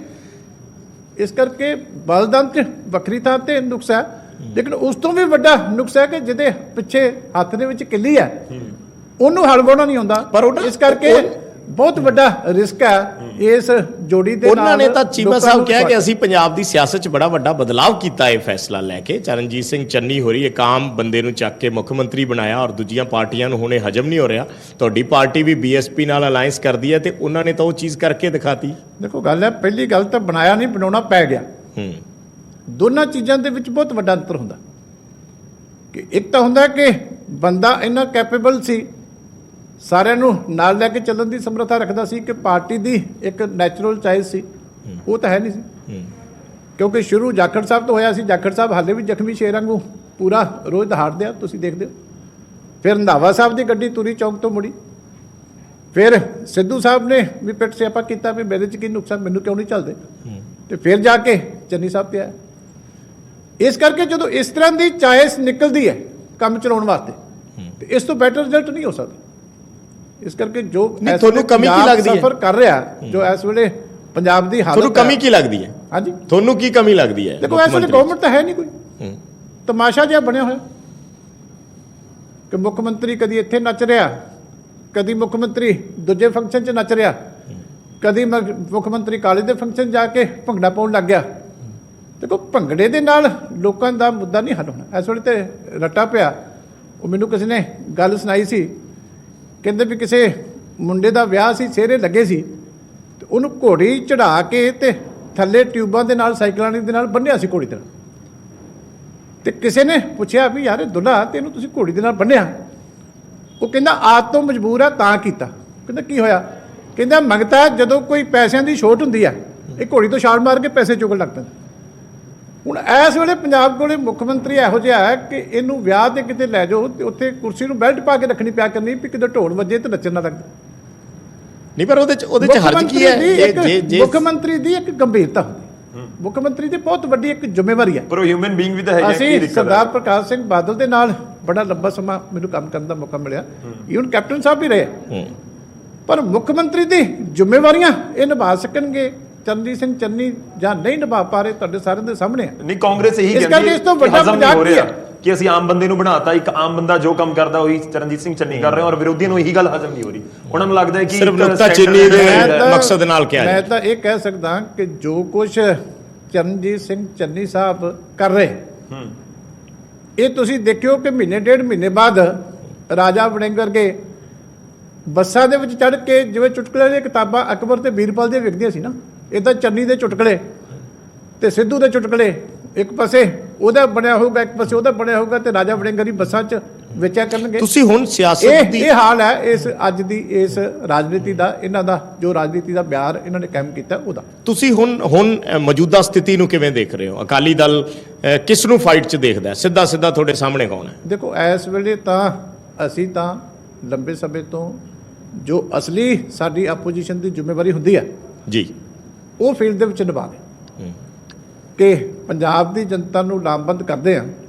ਇਸ ਕਰਕੇ ਬਲਦਾਂ 'ਚ ਵੱਖਰੀ ਥਾਂ ਤੇ ਨੁਕਸ ਹੈ, ਲੇਕਿਨ ਉਸ ਤੋਂ ਵੀ ਵੱਡਾ ਨੁਕਸ ਹੈ ਕਿ ਜਿਹਦੇ ਪਿੱਛੇ ਹੱਥ ਦੇ ਵਿੱਚ ਕਿੱਲੀ ਹੈ ਉਹਨੂੰ ਹਲ ਵਾਹੁਣਾ ਨਹੀਂ ਆਉਂਦਾ। ਪਰ ਇਸ ਕਰਕੇ ਬਹੁਤ ਵੱਡਾ ਰਿਸਕ ਹੈ ਇਸ ਜੋੜੀ ਦੇ ਨਾਲ। ਉਹਨਾਂ ਨੇ ਤਾਂ ਚੀਮਾ ਸਾਹਿਬ ਕਿਹਾ ਕਿ ਅਸੀਂ ਪੰਜਾਬ ਦੀ ਸਿਆਸਤ 'ਚ ਬੜਾ ਵੱਡਾ ਬਦਲਾਵ ਕੀਤਾ ਇਹ ਫੈਸਲਾ ਲੈ ਕੇ। ਚਰਨਜੀਤ ਸਿੰਘ ਚੰਨੀ ਹੋਰੀ ਇੱਕ ਆਮ ਬੰਦੇ ਨੂੰ ਚੱਕ ਕੇ ਮੁੱਖ ਮੰਤਰੀ ਬਣਾਇਆ ਔਰ ਦੂਜੀਆਂ ਪਾਰਟੀਆਂ ਨੂੰ ਹੁਣ ਇਹ ਹਜਮ ਨਹੀਂ ਹੋ ਰਿਹਾ। ਤੁਹਾਡੀ ਪਾਰਟੀ ਵੀ ਬੀਐਸਪੀ ਨਾਲ ਅਲਾਈਅੰਸ ਕਰਦੀ ਹੈ ਤੇ ਉਹਨਾਂ ਨੇ ਤਾਂ ਉਹ ਚੀਜ਼ ਕਰਕੇ ਦਿਖਾਤੀ। ਦੇਖੋ ਗੱਲ ਹੈ, ਪਹਿਲੀ ਗੱਲ ਤਾਂ ਬਣਾਇਆ ਨਹੀਂ, ਬਣਾਉਣਾ ਪੈ ਗਿਆ। ਦੋਨਾਂ ਚੀਜ਼ਾਂ ਦੇ ਵਿੱਚ ਬਹੁਤ ਵੱਡਾ ਅੰਤਰ ਹੁੰਦਾ ਕਿ ਇੱਕ ਤਾਂ ਹੁੰਦਾ ਕਿ ਬੰਦਾ ਇੰਨਾ ਕੈਪੇਬਲ ਸੀ, ਸਾਰਿਆਂ ਨੂੰ ਨਾਲ ਲੈ ਕੇ ਚੱਲਣ ਦੀ ਸਮਰੱਥਾ ਰੱਖਦਾ ਸੀ ਕਿ ਪਾਰਟੀ ਦੀ ਇੱਕ ਨੈਚੁਰਲ ਚਾਇਸ ਸੀ। ਉਹ ਤਾਂ ਹੈ ਨਹੀਂ ਸੀ, ਕਿਉਂਕਿ ਸ਼ੁਰੂ ਜਾਖੜ ਸਾਹਿਬ ਤੋਂ ਹੋਇਆ ਸੀ। ਜਾਖੜ ਸਾਹਿਬ ਹਾਲੇ ਵੀ ਜ਼ਖਮੀ ਸ਼ੇਰ ਵਾਂਗੂ ਪੂਰਾ ਰੋਜ਼ ਦਹਾੜਦੇ ਆ, ਤੁਸੀਂ ਦੇਖਦੇ ਹੋ। ਫਿਰ ਰੰਧਾਵਾ ਸਾਹਿਬ ਦੀ ਗੱਡੀ ਤੁਰੀ ਚੌਂਕ ਤੋਂ ਮੁੜੀ। ਫਿਰ ਸਿੱਧੂ ਸਾਹਿਬ ਨੇ ਵੀ ਪਿੱਟ ਸਿਆਪਾ ਕੀਤਾ ਵੀ ਮੇਰੇ 'ਚ ਕੀ ਨੁਕਸਾਨ, ਮੈਨੂੰ ਕਿਉਂ ਨਹੀਂ ਚੱਲਦੇ। ਤੇ ਫਿਰ ਜਾ ਕੇ ਚੰਨੀ ਸਾਹਿਬ ਤੇ ਆਇਆ। ਇਸ ਕਰਕੇ ਜਦੋਂ ਇਸ ਤਰ੍ਹਾਂ ਦੀ ਚਾਇਸ ਨਿਕਲਦੀ ਹੈ ਕੰਮ ਚਲਾਉਣ ਵਾਸਤੇ, ਤੇ ਇਸ ਤੋਂ ਬੈਟਰ ਰਿਜ਼ਲਟ ਨਹੀਂ ਹੋ ਸਕਦਾ। ਇਸ ਕਰਕੇ ਜੋ ਤੁਹਾਨੂੰ ਕਮੀ ਕੀ ਲੱਗਦੀ ਹੈ ਸਫਰ ਕਰ ਰਿਹਾ, ਜੋ ਇਸ ਵੇਲੇ ਪੰਜਾਬ ਦੀ ਹਾਲਤ, ਤੁਹਾਨੂੰ ਕਮੀ ਕੀ ਲੱਗਦੀ ਹੈ? ਹਾਂਜੀ, ਤੁਹਾਨੂੰ ਕੀ ਕਮੀ ਲੱਗਦੀ ਹੈ? ਦੇਖੋ ਇਸ ਵੇਲੇ ਗਵਰਨਮੈਂਟ ਤਾਂ ਹੈ ਨਹੀਂ ਕੋਈ, ਤਮਾਸ਼ਾ ਜਿਹਾ ਬਣਿਆ ਹੋਇਆ ਕਿ ਮੁੱਖ ਮੰਤਰੀ ਕਦੀ ਇੱਥੇ ਨੱਚ ਰਿਹਾ, ਕਦੀ ਮੁੱਖ ਮੰਤਰੀ ਦੂਜੇ ਫੰਕਸ਼ਨ 'ਚ ਨੱਚ ਰਿਹਾ, ਕਦੀ ਮੁੱਖ ਮੰਤਰੀ ਕਾਲਜ ਦੇ ਫੰਕਸ਼ਨ ਜਾ ਕੇ ਭੰਗੜਾ ਪਾਉਣ ਲੱਗ ਗਿਆ। ਦੇਖੋ ਭੰਗੜੇ ਦੇ ਨਾਲ ਲੋਕਾਂ ਦਾ ਮੁੱਦਾ ਨਹੀਂ ਹੱਲ ਹੋਣਾ। ਇਸ ਵੇਲੇ ਤੇ ਰੱਟਾ ਪਿਆ। ਉਹ ਮੈਨੂੰ ਕਿਸੇ ਨੇ ਗੱਲ ਸੁਣਾਈ ਸੀ, ਕਹਿੰਦੇ ਵੀ ਕਿਸੇ ਮੁੰਡੇ ਦਾ ਵਿਆਹ ਸੀ, ਸਿਹਰੇ ਲੱਗੇ ਸੀ, ਤੇ ਉਹਨੂੰ ਘੋੜੀ ਚੜਾ ਕੇ ਤੇ ਥੱਲੇ ਟਿਊਬਾਂ ਦੇ ਨਾਲ, ਸਾਈਕਲਾਂ ਦੇ ਨਾਲ ਬੰਨਿਆ ਸੀ ਘੋੜੀ ਦੇ ਨਾਲ। ਤੇ ਕਿਸੇ ਨੇ ਪੁੱਛਿਆ ਵੀ ਯਾਰ ਦੁੱਲਾ ਤੈਨੂੰ ਤੁਸੀਂ ਘੋੜੀ ਦੇ ਨਾਲ ਬੰਨਿਆ? ਉਹ ਕਹਿੰਦਾ ਆਦਤ ਤੋਂ ਮਜਬੂਰ ਆ ਤਾਂ ਕੀਤਾ। ਕਹਿੰਦਾ ਕੀ ਹੋਇਆ? ਕਹਿੰਦਾ ਮੰਗਤਾ ਜਦੋਂ ਕੋਈ ਪੈਸਿਆਂ ਦੀ ਛੋਟ ਹੁੰਦੀ ਆ, ਇਹ ਘੋੜੀ ਤੋਂ ਛਾਲ ਮਾਰ ਕੇ ਪੈਸੇ ਚੁਗਣ ਲੱਗ ਪੈਂਦਾ। ਹੁਣ ਇਸ ਵੇਲੇ ਪੰਜਾਬ ਕੋਲੇ ਮੁੱਖ ਮੰਤਰੀ ਇਹੋ ਜਿਹਾ ਹੈ ਕਿ ਇਹਨੂੰ ਵਿਆਹ ਤੇ ਕਿਤੇ ਲੈ ਜਾਓ ਤੇ ਉੱਥੇ ਕੁਰਸੀ ਨੂੰ ਬੈਲਟ ਪਾ ਕੇ ਰੱਖਣੀ ਪਿਆ ਕਰਨੀ ਵੀ ਕਿਤੇ ਢੋਲ ਵੱਜੇ ਤੇ ਨੱਚਣ ਨਾ ਲੱਗਦਾ। ਨਹੀਂ, ਪਰ ਉਹਦੇ ਚ ਹਰਜ ਕੀ ਹੈ? ਜੇ ਮੁੱਖ ਮੰਤਰੀ ਦੀ ਇੱਕ ਗੰਭੀਰਤਾ ਹੁੰਦੀ, ਮੁੱਖ ਮੰਤਰੀ ਦੀ ਬਹੁਤ ਵੱਡੀ ਇੱਕ ਜ਼ਿੰਮੇਵਾਰੀ ਹੈ। ਪਰ ਉਹ ਹਿਊਮਨ ਬੀਇੰਗ ਵੀ ਤਾਂ ਹੈ। ਅਸੀਂ ਸਰਦਾਰ ਪ੍ਰਕਾਸ਼ ਸਿੰਘ ਬਾਦਲ ਦੇ ਨਾਲ ਬੜਾ ਲੰਬਾ ਸਮਾਂ ਮੈਨੂੰ ਕੰਮ ਕਰਨ ਦਾ ਮੌਕਾ ਮਿਲਿਆ, ਈਵਨ ਕੈਪਟਨ ਸਾਹਿਬ ਵੀ ਰਹੇ। ਪਰ ਮੁੱਖ ਮੰਤਰੀ ਦੀ ਜ਼ਿੰਮੇਵਾਰੀਆਂ ਇਹ ਨਿਭਾ ਸਕਣਗੇ ਚਰਨਜੀਤ ਸਿੰਘ ਚੰਨੀ ਜਾਂ ਨਹੀਂ ਨਿਭਾ ਪਾ ਰਹੇ ਤੁਹਾਡੇ ਸਾਰਿਆਂ ਦੇ ਸਾਹਮਣੇ ਹੈ। ਨਹੀਂ ਕਾਂਗਰਸ ਇਹੀ ਇਸ ਕਹਿੰਦੀ ਕਰਕੇ ਇਸ ਤੋਂ ਵੱਡਾ ਹਜ਼ਮ ਨਹੀਂ ਮਜ਼ਾਕ ਹੋ ਕੀ ਰਿਹਾ ਹੈ? ਕਿ ਅਸੀਂ ਆਮ ਬੰਦੇ ਨੂੰ ਬਣਾਤਾ, ਇੱਕ ਆਮ ਬੰਦਾ ਜੋ ਕੰਮ ਕਰਦਾ ਉਹੀ ਚਰਨਜੀਤ ਸਿੰਘ ਚੰਨੀ ਕਰ ਰਹੇ ਔਰ ਵਿਰੋਧੀਆਂ ਨੂੰ ਇਹੀ ਗੱਲ ਹਜ਼ਮ ਨਹੀਂ ਹੋ ਰਹੀ। ਉਹਨਾਂ ਨੂੰ ਲੱਗਦਾ ਹੈ ਕਿ ਸਿਰਫ ਇੱਕ ਨੁਕਤਾਚੀਨੀ ਦੇ ਮੈਂ ਤਾਂ- ਮਕਸਦ ਨਾਲ ਕਿਹਾ ਮੈਂ ਜਾਂਦਾ। ਤਾਂ ਇਹ ਕਹਿ ਸਕਦਾ ਕਿ ਜੋ ਕੁਝ ਚਰਨਜੀਤ ਸਿੰਘ ਚੰਨੀ ਸਾਹਿਬ ਕਰ ਰਹੇ ਇਹ ਤੁਸੀਂ ਦੇਖਿਓ ਕਿ ਮਹੀਨੇ ਡੇਢ ਮਹੀਨੇ ਬਾਅਦ ਰਾਜਾ ਵੜਿੰਗ ਵਰਗੇ ਬੱਸਾਂ ਦੇ ਵਿੱਚ ਚੜ੍ਹ ਕੇ ਜਿਵੇਂ ਚੁਟਕਲੇ ਦੀਆਂ ਕਿਤਾਬਾਂ ਅਕਬਰ ਤੇ ਬੀਰਬਲ ਦੀਆਂ ਵਿਕਦੀਆਂ ਸੀ ਨਾ, ਇਦਾਂ ਚੰਨੀ ਦੇ ਚੁਟਕਲੇ ਤੇ ਸਿੱਧੂ ਦੇ ਚੁਟਕਲੇ ਇੱਕ ਪਾਸੇ ਉਹਦਾ ਬਣਿਆ ਹੋਊਗਾ, ਇੱਕ ਪਾਸੇ ਉਹਦਾ ਬਣਿਆ ਹੋਊਗਾ ਤੇ ਰਾਜਾ ਵੜਿੰਗ ਦੀ ਬੱਸਾਂ 'ਚ ਵੇਚਿਆ ਕਰਨਗੇ। ਤੁਸੀਂ ਹੁਣ ਸਿਆਸਤ ਦੀ ਇਹ ਹਾਲ ਹੈ ਇਸ ਅੱਜ ਦੀ ਇਸ ਰਾਜਨੀਤੀ ਦਾ, ਇਹਨਾਂ ਦਾ ਜੋ ਰਾਜਨੀਤੀ ਦਾ ਬਿਆਰ ਇਹਨਾਂ ਨੇ ਕਾਇਮ ਕੀਤਾ ਉਹਦਾ। ਤੁਸੀਂ ਹੁਣ ਮੌਜੂਦਾ ਸਥਿਤੀ ਨੂੰ ਕਿਵੇਂ ਦੇਖ ਰਹੇ ਹੋ? ਅਕਾਲੀ ਦਲ ਕਿਸ ਨੂੰ ਫਾਈਟ 'ਚ ਦੇਖਦਾ ਹੈ? ਸਿੱਧਾ ਤੁਹਾਡੇ ਸਾਹਮਣੇ ਕੌਣ ਹੈ? ਦੇਖੋ ਇਸ ਵੇਲੇ ਤਾਂ ਅਸੀਂ ਤਾਂ ਲੰਬੇ ਸਮੇਂ ਤੋਂ ਜੋ ਅਸਲੀ ਸਾਡੀ ਆਪੋਜੀਸ਼ਨ ਦੀ ਜ਼ਿੰਮੇਵਾਰੀ ਹੁੰਦੀ ਹੈ ਜੀ ਉਹ ਫੀਲਡ ਦੇ ਵਿੱਚ ਨਿਭਾਵੇ ਕਿ ਪੰਜਾਬ ਦੀ ਜਨਤਾ ਨੂੰ ਲਾਮਬੰਦ ਕਰਦੇ ਆ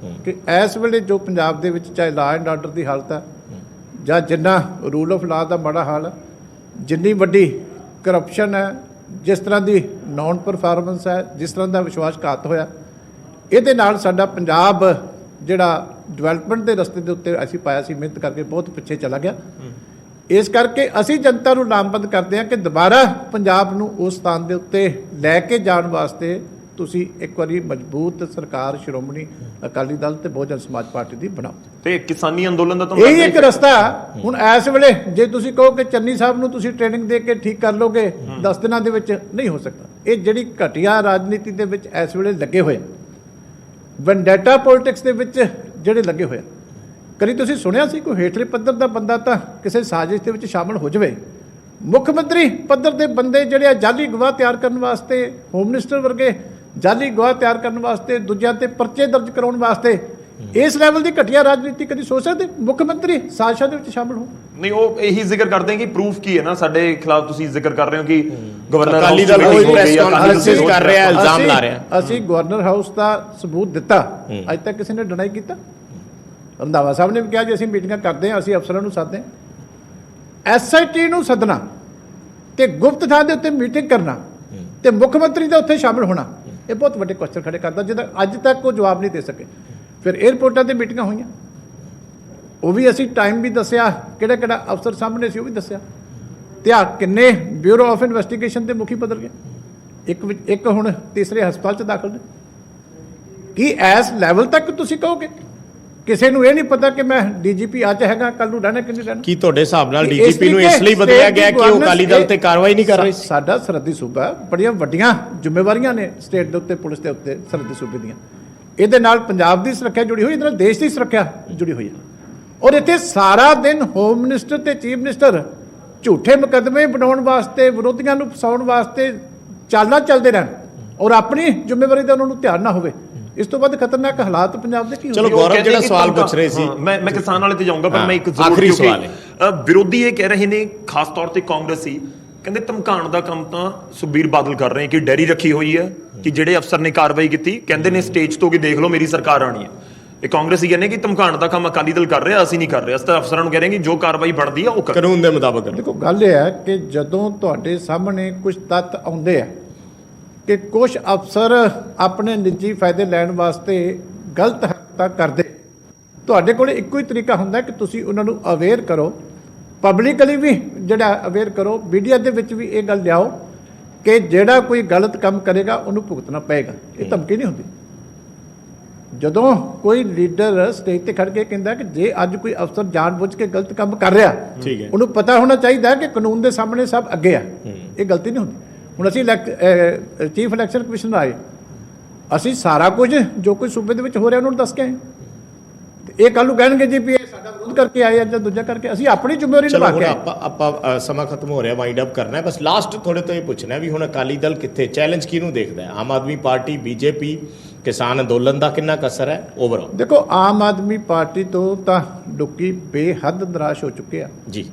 ਕਿ ਇਸ ਵੇਲੇ ਜੋ ਪੰਜਾਬ ਦੇ ਵਿੱਚ ਚਾਹੇ ਲਾਅ ਐਂਡ ਆਰਡਰ ਦੀ ਹਾਲਤ ਹੈ ਜਾਂ ਜਿੰਨਾ ਰੂਲ ਆਫ ਲਾਅ ਦਾ ਮਾੜਾ ਹਾਲ ਹੈ, ਜਿੰਨੀ ਵੱਡੀ ਕਰਪਸ਼ਨ ਹੈ, ਜਿਸ ਤਰ੍ਹਾਂ ਦੀ ਨੌਨ ਪਰਫਾਰਮੈਂਸ ਹੈ, ਜਿਸ ਤਰ੍ਹਾਂ ਦਾ ਵਿਸ਼ਵਾਸਘਾਤ ਹੋਇਆ, ਇਹਦੇ ਨਾਲ ਸਾਡਾ ਪੰਜਾਬ ਜਿਹੜਾ ਡਿਵੈਲਪਮੈਂਟ ਦੇ ਰਸਤੇ ਦੇ ਉੱਤੇ ਅਸੀਂ ਪਾਇਆ ਸੀ ਮਿਹਨਤ ਕਰਕੇ ਬਹੁਤ ਪਿੱਛੇ ਚਲਾ ਗਿਆ। ਇਸ ਕਰਕੇ ਅਸੀਂ ਜਨਤਾ ਨੂੰ ਲਾਮਬੰਦ ਕਰਦੇ ਹਾਂ ਕਿ ਦੁਬਾਰਾ ਪੰਜਾਬ ਨੂੰ ਉਸ ਸਥਾਨ ਦੇ ਉੱਤੇ ਲੈ ਕੇ ਜਾਣ ਵਾਸਤੇ ਤੁਸੀਂ ਇੱਕ ਵਾਰੀ ਮਜ਼ਬੂਤ ਸਰਕਾਰ ਸ਼੍ਰੋਮਣੀ ਅਕਾਲੀ ਦਲ ਤੇ ਬਹੁਜਨ ਸਮਾਜ ਪਾਰਟੀ ਦੀ ਬਣਾਓ ਤੇ ਕਿਸਾਨੀ ਅੰਦੋਲਨ ਦਾ ਇਹੀ ਇੱਕ ਰਸਤਾ। ਹੁਣ ਇਸ ਵੇਲੇ ਜੇ ਤੁਸੀਂ ਕਹੋ ਕਿ ਚੰਨੀ ਸਾਹਿਬ ਨੂੰ ਤੁਸੀਂ ਟ੍ਰੇਨਿੰਗ ਦੇ ਕੇ ਠੀਕ ਕਰ ਲੋਗੇ 10 ਦਿਨਾਂ ਦੇ ਵਿੱਚ, ਨਹੀਂ ਹੋ ਸਕਦਾ। ਇਹ ਜਿਹੜੀ ਘਟੀਆ ਰਾਜਨੀਤੀ ਦੇ ਵਿੱਚ ਇਸ ਵੇਲੇ ਲੱਗੇ ਹੋਏ, ਵੈਂਡੇਟਾ ਪੋਲਿਟਿਕਸ ਦੇ ਵਿੱਚ ਜਿਹੜੇ ਲੱਗੇ ਹੋਏ, ਕਦੀ ਤੁਸੀਂ ਸੁਣਿਆ ਸੀ ਕੋਈ ਹੇਠਲੇ ਪੱਧਰ ਦਾ ਬੰਦਾ ਤਾਂ ਕਿਸੇ ਸਾਜ਼ਿਸ਼ ਦੇ ਵਿੱਚ ਸ਼ਾਮਲ ਹੋ ਜਾਵੇ? ਮੁੱਖ ਮੰਤਰੀ ਪੱਧਰ ਦੇ ਬੰਦੇ ਜਿਹੜੇ ਜਾਲੀ ਗਵਾਹ ਤਿਆਰ ਕਰਨ ਵਾਸਤੇ, ਹੋਮ ਮਿਨਿਸਟਰ ਵਰਗੇ ਜਾਲੀ ਗਵਾਹ ਤਿਆਰ ਕਰਨ ਵਾਸਤੇ, ਦੂਜਿਆਂ ਤੇ ਪਰਚੇ ਦਰਜ ਕਰਾਉਣ ਵਾਸਤੇ, ਇਸ ਲੈਵਲ ਦੀ ਘਟੀਆ ਰਾਜਨੀਤੀ ਕਦੀ ਸੋਚ ਸਕਦੇ ਮੁੱਖ ਮੰਤਰੀ ਸਾਜ਼ਿਸ਼ਾਂ ਦੇ ਵਿੱਚ ਸ਼ਾਮਲ ਹੋ? ਨਹੀਂ, ਉਹ ਇਹੀ ਜ਼ਿਕਰ ਕਰਦੇ ਕਿ ਪ੍ਰੂਫ ਕੀ ਹੈ ਨਾ ਸਾਡੇ ਖਿਲਾਫ ਤੁਸੀਂ ਜ਼ਿਕਰ ਕਰ ਰਹੇ ਹੋ ਕਿ ਗਵਰਨਰ ਅਕਾਲੀ ਦਲ ਕੋਈ ਪ੍ਰੈਸ ਕਾਨਫਰੰਸ ਕਰ ਰਿਹਾ ਹੈ, ਇਲਜ਼ਾਮ ਲਾ ਰਿਹਾ। ਅਸੀਂ ਗਵਰਨਰ ਹਾਊਸ ਦਾ ਸਬੂਤ ਦਿੱਤਾ, ਅੱਜ ਤੱਕ ਕਿਸੇ ਨੇ ਡਿਨਾਈ ਕੀਤਾ? ਰੰਧਾਵਾ ਸਾਹਿਬ ਨੇ ਵੀ ਕਿਹਾ ਜੀ ਅਸੀਂ ਮੀਟਿੰਗਾਂ ਕਰਦੇ ਹਾਂ, ਅਸੀਂ ਅਫਸਰਾਂ ਨੂੰ ਸੱਦਦੇ ਹਾਂ। SIT ਨੂੰ ਸੱਦਣਾ ਤੇ ਗੁਪਤ ਥਾਂ ਦੇ ਉੱਤੇ ਮੀਟਿੰਗ ਕਰਨਾ ਤੇ ਮੁੱਖ ਮੰਤਰੀ ਦਾ ਉੱਥੇ ਸ਼ਾਮਲ ਹੋਣਾ, ਇਹ ਬਹੁਤ ਵੱਡੇ ਕੁਐਸਚਨ ਖੜੇ ਕਰਦਾ ਜਿਹਦਾ ਅੱਜ ਤੱਕ ਕੋਈ ਜਵਾਬ ਨਹੀਂ ਦੇ ਸਕੇ। ਫਿਰ 에ਅਰਪੋਰਟਾਂ ਤੇ ਮੀਟਿੰਗਾਂ ਹੋਈਆਂ, ਉਹ ਵੀ ਅਸੀਂ ਟਾਈਮ ਵੀ ਦੱਸਿਆ, ਕਿਹੜਾ ਕਿਹੜਾ ਅਫਸਰ ਸਾਹਮਣੇ ਸੀ ਉਹ ਵੀ ਦੱਸਿਆ, ਤੇ ਆ ਕਿੰਨੇ ਬਿਊਰੋ ਆਫ ਇਨਵੈਸਟੀਗੇਸ਼ਨ ਦੇ ਮੁਖੀ ਬਦਲ ਗਏ, ਇੱਕ ਹੁਣ ਤੀਸਰੇ ਹਸਪਤਾਲ 'ਚ ਦਾਖਲ ਨੇ। ਕੀ ਇਸ ਲੈਵਲ ਤੱਕ ਤੁਸੀਂ ਕਹੋਗੇ? ਕਿਸੇ ਨੂੰ ਇਹ ਨਹੀਂ ਪਤਾ ਕਿ ਮੈਂ DGP ਅੱਜ ਹੈਗਾ, ਕੱਲ ਨੂੰ ਰਹਿਣਾ ਕਿ ਨਹੀਂ ਰਹਿਣਾ? ਕੀ ਤੁਹਾਡੇ ਹਿਸਾਬ ਨਾਲ DGP ਨੂੰ ਇਸ ਲਈ ਬਦਲਿਆ ਗਿਆ ਕਿ ਉਹ ਅਕਾਲੀ ਦਲ ਤੇ ਕਾਰਵਾਈ ਨਹੀਂ ਕਰ ਰਹੀ? ਸਾਡਾ ਸਰਹੱਦੀ ਸੂਬਾ, ਬੜੀਆਂ ਵੱਡੀਆਂ ਜ਼ਿੰਮੇਵਾਰੀਆਂ ਨੇ ਸਟੇਟ ਦੇ ਉੱਤੇ, ਪੁਲਿਸ ਦੇ ਉੱਤੇ, ਸਰਹੱਦੀ ਸੂਬੇ ਦੀਆਂ। ਇਹਦੇ ਨਾਲ ਪੰਜਾਬ ਦੀ ਸੁਰੱਖਿਆ ਜੁੜੀ ਹੋਈ, ਇਹਦੇ ਨਾਲ ਦੇਸ਼ ਦੀ ਸੁਰੱਖਿਆ ਜੁੜੀ ਹੋਈ ਹੈ। ਔਰ ਇੱਥੇ ਸਾਰਾ ਦਿਨ ਹੋਮ ਮਿਨਿਸਟਰ ਤੇ ਚੀਫ ਮਿਨਿਸਟਰ ਝੂਠੇ ਮੁਕੱਦਮੇ ਬਣਾਉਣ ਵਾਸਤੇ, ਵਿਰੋਧੀਆਂ ਨੂੰ ਫਸਾਉਣ ਵਾਸਤੇ ਚਾਲਾਂ ਚੱਲਦੇ ਰਹਿਣ ਔਰ ਆਪਣੀ ਜ਼ਿੰਮੇਵਾਰੀ ਦਾ ਉਹਨਾਂ ਨੂੰ ਧਿਆਨ ਨਾ ਹੋਵੇ। ਇਸ ਤੋਂ ਵੱਧ ਖਤਰਨਾਕ ਹਾਲਾਤ ਪੰਜਾਬ ਦੇ ਕੀ ਚਲੋ ਗੌਰਵ ਜਿਹੜਾ ਸਵਾਲ ਪੁੱਛ ਰਹੇ ਸੀ, ਮੈਂ ਕਿਸਾਨ ਵਾਲੇ ਤੇ ਜਾਊਂਗਾ, ਪਰ ਮੈਂ ਇੱਕ ਆਖਰੀ ਸਵਾਲ ਹੈ। ਵਿਰੋਧੀ ਇਹ ਕਹਿ ਰਹੇ ਨੇ, ਖਾਸ ਤੌਰ ਤੇ ਕਾਂਗਰਸੀ ਕਹਿੰਦੇ ਧਮਕਾਉਣ ਦਾ ਕੰਮ ਤਾਂ ਸੁਖਬੀਰ ਬਾਦਲ ਕਰ ਰਹੇ ਕਿ ਡੈਰੀ ਰੱਖੀ ਹੋਈ ਹੈ ਕਿ ਜਿਹੜੇ ਅਫਸਰ ਨੇ ਕਾਰਵਾਈ ਕੀਤੀ, ਕਹਿੰਦੇ ਨੇ ਸਟੇਜ ਤੋਂ ਕਿ ਦੇਖ ਲਓ ਮੇਰੀ ਸਰਕਾਰ ਆਣੀ ਹੈ। ਇਹ ਕਾਂਗਰਸੀ ਕਹਿੰਦੇ ਕਿ ਧਮਕਾਉਣ ਦਾ ਕੰਮ ਅਕਾਲੀ ਦਲ ਕਰ ਰਿਹਾ, ਅਸੀਂ ਨਹੀਂ ਕਰ ਰਹੇ। ਅਸੀਂ ਤਾਂ ਅਫਸਰਾਂ ਨੂੰ ਕਹਿ ਰਹੇ ਕਿ ਜੋ ਕਾਰਵਾਈ ਬਣਦੀ ਆ ਉਹ ਕਰੋ, ਕਾਨੂੰਨ ਦੇ ਮੁਤਾਬਕ। ਦੇਖੋ ਗੱਲ ਇਹ ਹੈ ਕਿ ਜਦੋਂ ਤੁਹਾਡੇ ਸਾਹਮਣੇ ਕੁਝ ਤੱਥ ਆਉਂਦੇ ਆ ਕਿ ਕੁਝ ਅਫਸਰ ਆਪਣੇ ਨਿੱਜੀ ਫਾਇਦੇ ਲੈਣ ਵਾਸਤੇ ਗਲਤ ਹਰਕਤਾਂ ਕਰਦੇ, ਤੁਹਾਡੇ ਕੋਲ ਇੱਕੋ ਹੀ ਤਰੀਕਾ ਹੁੰਦਾ ਕਿ ਤੁਸੀਂ ਉਹਨਾਂ ਨੂੰ ਅਵੇਅਰ ਕਰੋ, ਪਬਲਿਕਲੀ ਵੀ ਜਿਹੜਾ ਅਵੇਅਰ ਕਰੋ, ਮੀਡੀਆ ਦੇ ਵਿੱਚ ਵੀ ਇਹ ਗੱਲ ਲਿਆਓ ਕਿ ਜਿਹੜਾ ਕੋਈ ਗਲਤ ਕੰਮ ਕਰੇਗਾ ਉਹਨੂੰ ਭੁਗਤਣਾ ਪਏਗਾ। ਇਹ ਧਮਕੀ ਨਹੀਂ ਹੁੰਦੀ। ਜਦੋਂ ਕੋਈ ਲੀਡਰ ਸਟੇਜ ਤੇ ਖੜ ਕੇ ਕਹਿੰਦਾ ਕਿ ਜੇ ਅੱਜ ਕੋਈ ਅਫਸਰ ਜਾਣਬੁੱਝ ਕੇ ਗਲਤ ਕੰਮ ਕਰ ਰਿਹਾ, ਉਹਨੂੰ ਪਤਾ ਹੋਣਾ ਚਾਹੀਦਾ ਕਿ ਕਾਨੂੰਨ ਦੇ ਸਾਹਮਣੇ ਸਭ ਅੱਗੇ ਆ, ਇਹ ਗਲਤੀ ਨਹੀਂ ਹੁੰਦੀ। ਹੁਣ ਅਸੀਂ ਚੀਫ ਇਲੈਕਸ਼ਨ ਕਮਿਸ਼ਨਰ ਆਏ, ਅਸੀਂ ਸਾਰਾ ਕੁਝ ਜੋ ਕੁਝ ਸੂਬੇ ਦੇ ਵਿੱਚ ਹੋ ਰਿਹਾ ਉਹਨਾਂ ਨੂੰ ਦੱਸ ਕੇ ਆਏ। ਇਹ ਕੱਲ ਨੂੰ ਕਹਿਣਗੇ ਜੀ ਵੀ ਇਹ ਸਾਡਾ ਵਿਰੋਧ ਕਰਕੇ ਆਏ ਜਾਂ ਦੂਜਾ ਕਰਕੇ, ਅਸੀਂ ਆਪਣੀ ਜ਼ਿੰਮੇਵਾਰੀ ਨਿਭਾ ਕੇ ਆਪਾਂ ਸਮਾਂ ਖਤਮ ਹੋ ਰਿਹਾ, ਵਾਈਂਡ ਅਪ ਕਰਨਾ ਹੈ। ਬਸ ਲਾਸਟ ਥੋੜੇ ਤੋਂ ਇਹ ਪੁੱਛਣਾ ਵੀ ਹੁਣ ਅਕਾਲੀ ਦਲ ਕਿੱਥੇ, ਚੈਲੰਜ ਕਿਹਨੂੰ ਦੇਖਦਾ ਹੈ? ਆਮ ਆਦਮੀ ਪਾਰਟੀ, BJP, ਕਿਸਾਨ ਅੰਦੋਲਨ ਦਾ ਕਿੰਨਾ ਕਸਰ ਹੈ ਓਵਰਆਲ? ਦੇਖੋ ਆਮ ਆਦਮੀ ਪਾਰਟੀ ਤੋਂ ਤਾਂ ਲੋਕੀ ਬੇਹੱਦ ਨਿਰਾਸ਼ ਹੋ ਚੁੱਕੇ ਆ ਜੀ,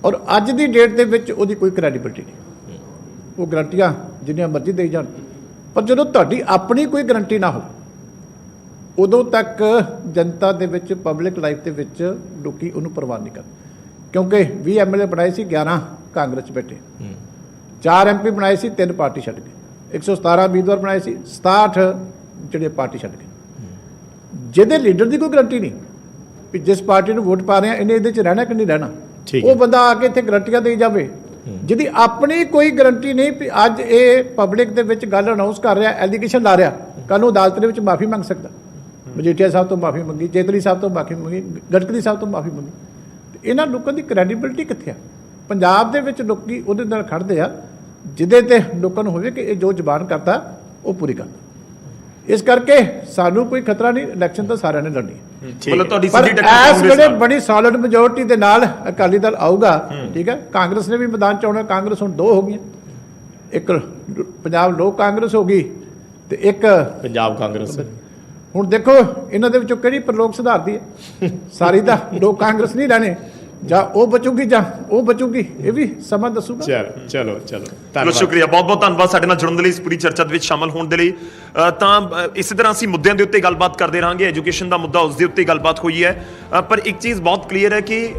ਔਰ ਅੱਜ ਦੀ ਡੇਟ ਦੇ ਵਿੱਚ ਉਹਦੀ ਕੋਈ ਕ੍ਰੈਡੀਬਿਲਿਟੀ ਨਹੀਂ। ਉਹ ਗਰੰਟੀਆਂ ਜਿੰਨੀਆਂ ਮਰਜ਼ੀ ਦੇਈ ਜਾਣ, ਪਰ ਜਦੋਂ ਤੁਹਾਡੀ ਆਪਣੀ ਕੋਈ ਗਰੰਟੀ ਨਾ ਹੋ ਉਦੋਂ ਤੱਕ ਜਨਤਾ ਦੇ ਵਿੱਚ, ਪਬਲਿਕ ਲਾਈਫ ਦੇ ਵਿੱਚ ਲੋਕੀ ਉਹਨੂੰ ਪ੍ਰਵਾਨ ਨਹੀਂ ਕਰਦੇ। ਕਿਉਂਕਿ 20 MLA ਬਣਾਏ ਸੀ, 11 ਕਾਂਗਰਸ 'ਚ ਬੈਠੇ, 4 MP ਬਣਾਏ ਸੀ, 3 ਪਾਰਟੀ ਛੱਡ ਗਏ। 117 ਉਮੀਦਵਾਰ ਬਣਾਏ ਸੀ, 67 ਜਿਹੜੇ ਪਾਰਟੀ ਛੱਡ ਗਏ। ਜਿਹਦੇ ਲੀਡਰ ਦੀ ਕੋਈ ਗਰੰਟੀ ਨਹੀਂ ਵੀ ਜਿਸ ਪਾਰਟੀ ਨੂੰ ਵੋਟ ਪਾ ਰਹੇ ਆ ਇਹਨੇ ਇਹਦੇ 'ਚ ਰਹਿਣਾ ਕਿ ਨਹੀਂ ਰਹਿਣਾ। ਠੀਕ ਉਹ ਬੰਦਾ ਆ ਕੇ ਇੱਥੇ ਗਰੰਟੀਆਂ ਦੇਈ ਜਾਵੇ ਜਿਹਦੀ ਆਪਣੀ ਕੋਈ ਗਰੰਟੀ ਨਹੀਂ ਵੀ ਅੱਜ ਇਹ ਪਬਲਿਕ ਦੇ ਵਿੱਚ ਗੱਲ ਅਨਾਉਂਸ ਕਰ ਰਿਹਾ, ਐਲੀਗੇਸ਼ਨ ਲਾ ਰਿਹਾ, ਕੱਲ੍ਹ ਨੂੰ ਅਦਾਲਤ ਦੇ ਵਿੱਚ ਮਾਫੀ ਮੰਗ ਸਕਦਾ। ਮਜੀਠੀਆ ਸਾਹਿਬ ਤੋਂ ਮਾਫੀ ਮੰਗੀ, ਜੇਤਲੀ ਸਾਹਿਬ ਤੋਂ ਮਾਫੀ ਮੰਗੀ, ਗਡਕਰੀ ਸਾਹਿਬ ਤੋਂ ਮਾਫੀ ਮੰਗੀ। ਤੇ ਇਹਨਾਂ ਲੋਕਾਂ ਦੀ ਕ੍ਰੈਡੀਬਿਲਿਟੀ ਕਿੱਥੇ ਆ? ਪੰਜਾਬ ਦੇ ਵਿੱਚ ਲੋਕੀ ਉਹਦੇ ਨਾਲ ਖੜਦੇ ਆ ਜਿਹਦੇ ਤੇ ਲੋਕਾਂ ਨੂੰ ਹੋਵੇ ਕਿ ਇਹ ਜੋ ਜ਼ਬਾਨ ਕਰਦਾ ਉਹ ਪੂਰੀ ਕਰਦਾ। ਇਸ ਕਰਕੇ ਸਾਨੂੰ ਕੋਈ ਖਤਰਾ ਨਹੀਂ, ਇਲੈਕਸ਼ਨ ਤਾਂ ਸਾਰਿਆਂ ਨੇ ਲੜਨੀ ਹੈ। ਮਤਲਬ ਤੁਹਾਡੀ ਪਰ ਸਿੱਧੀ ਟੱਕਰ ਇਸ ਕਾਂਗਰਸ ਵੇਲੇ ਨਾਲ। ਬੜੀ ਸੋਲਿਡ ਮੈਜੋਰਟੀ ਦੇ ਨਾਲ ਅਕਾਲੀ ਦਲ ਆਊਗਾ। ਠੀਕ ਹੈ, ਕਾਂਗਰਸ ਨੇ ਵੀ ਮੈਦਾਨ ਚ ਆਉਣਾ। ਕਾਂਗਰਸ ਹੁਣ 2 ਹੋ ਗਈਆਂ, ਇੱਕ ਪੰਜਾਬ ਲੋਕ ਕਾਂਗਰਸ ਹੋ ਗਈ ਤੇ ਇੱਕ ਪੰਜਾਬ ਕਾਂਗਰਸ। ਹੁਣ ਦੇਖੋ ਇਹਨਾਂ ਦੇ ਵਿੱਚੋਂ ਕਿਹੜੀ ਪ੍ਰਲੋਕ ਸੁਧਾਰਦੀ ਹੈ। ਸਾਰੀ ਤਾਂ ਲੋਕ ਕਾਂਗਰਸ ਨਹੀਂ ਰਹਿਣੇ, ਜਾਂ ਉਹ ਬਚੂਗੀ ਜਾਂ ਉਹ ਬਚੂਗੀ, ਇਹ ਵੀ ਸਮਾਂ ਦੱਸੂਗਾ। ਚਲੋ ਬਹੁਤ ਸ਼ੁਕਰੀਆ, ਬਹੁਤ ਬਹੁਤ ਧੰਨਵਾਦ ਸਾਡੇ ਨਾਲ ਜੁੜਨ ਦੇ ਲਈ, ਇਸ ਪੂਰੀ ਚਰਚਾ ਦੇ ਵਿੱਚ ਸ਼ਾਮਲ ਹੋਣ ਦੇ ਲਈ। ਤਾਂ ਇਸੇ ਤਰ੍ਹਾਂ ਅਸੀਂ ਮੁੱਦਿਆਂ ਦੇ ਉੱਤੇ ਗੱਲਬਾਤ ਕਰਦੇ ਰਹਾਂਗੇ। ਐਜੂਕੇਸ਼ਨ ਦਾ ਮੁੱਦਾ, ਉਸ ਦੇ ਉੱਤੇ ਗੱਲਬਾਤ ਹੋਈ ਹੈ, ਪਰ ਇੱਕ ਚੀਜ਼ ਬਹੁਤ ਕਲੀਅਰ ਹੈ ਕਿ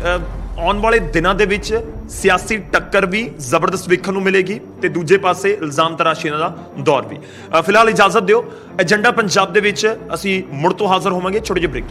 ਆਉਣ ਵਾਲੇ ਦਿਨਾਂ ਦੇ ਵਿੱਚ ਸਿਆਸੀ ਟੱਕਰ ਵੀ ਜ਼ਬਰਦਸਤ ਵੇਖਣ ਨੂੰ ਮਿਲੇਗੀ ਤੇ ਦੂਜੇ ਪਾਸੇ ਇਲਜ਼ਾਮ ਤਰਾਸ਼ੀਆਂ ਦਾ ਦੌਰ ਵੀ। ਫਿਲਹਾਲ ਇਜਾਜ਼ਤ ਦਿਓ, ਏਜੰਡਾ ਪੰਜਾਬ ਦੇ ਵਿੱਚ ਅਸੀਂ ਮੁੜ ਤੋਂ ਹਾਜ਼ਰ ਹੋਵਾਂਗੇ ਛੋਟੇ ਜਿਹੇ ਬ੍ਰੇਕ।